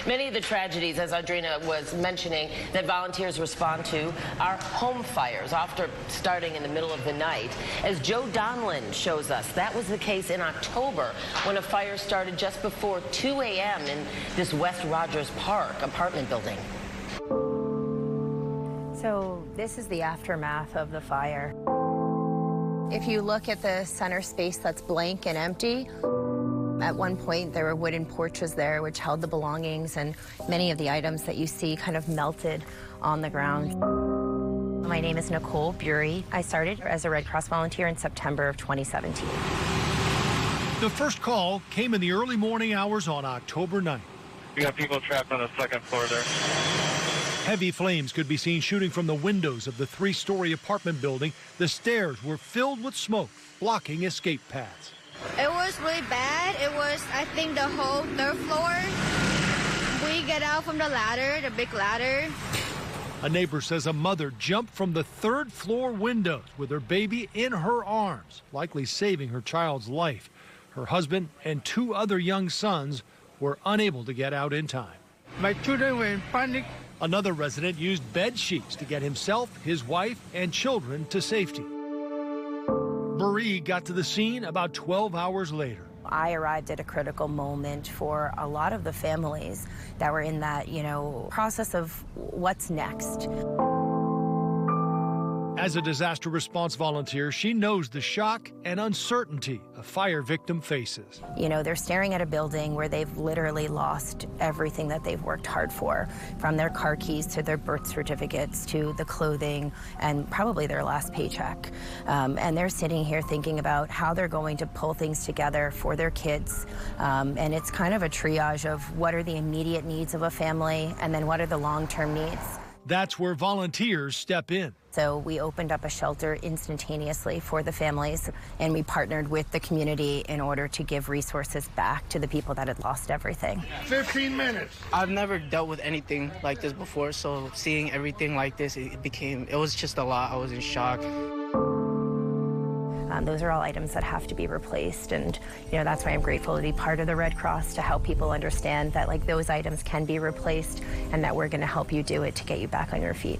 Many of the tragedies, as Audrina was mentioning, that volunteers respond to are home fires, often starting in the middle of the night. As Joe Donlin shows us, that was the case in October when a fire started just before 2 a.m. in this West Rogers Park apartment building. So this is the aftermath of the fire. If you look at the center space that's blank and empty, at one point there were wooden porches there which held the belongings, and many of the items that you see kind of melted on the ground. My name is Nicole Bury. I started as a Red Cross volunteer in September of 2017. The first call came in the early morning hours on October 9th. We got people trapped on the second floor there. Heavy flames could be seen shooting from the windows of the three-story apartment building. The stairs were filled with smoke, blocking escape paths. It was really bad. It was, I think, the whole third floor. We get out from the ladder, the big ladder. A neighbor says a mother jumped from the third-floor windows with her baby in her arms, likely saving her child's life. Her husband and 2 other young sons were unable to get out in time. My children were in panic. Another resident used bed sheets to get himself, his wife, and children to safety. Marie got to the scene about 12 hours later. I arrived at a critical moment for a lot of the families that were in that, process of what's next. As a disaster response volunteer, she knows the shock and uncertainty a fire victim faces. They're staring at a building where they've literally lost everything that they've worked hard for, from their car keys to their birth certificates to the clothing and probably their last paycheck. And they're sitting here thinking about how they're going to pull things together for their kids. And it's kind of a triage of what are the immediate needs of a family and then what are the long-term needs. That's where volunteers step in. So we opened up a shelter instantaneously for the families, and we partnered with the community in order to give resources back to the people that had lost everything. 15 minutes. I've never dealt with anything like this before, so seeing everything like this, it was just a lot. I was in shock. Those are all items that have to be replaced, and that's why I'm grateful to be part of the Red Cross, to help people understand that those items can be replaced and that we're going to help you do it to get you back on your feet.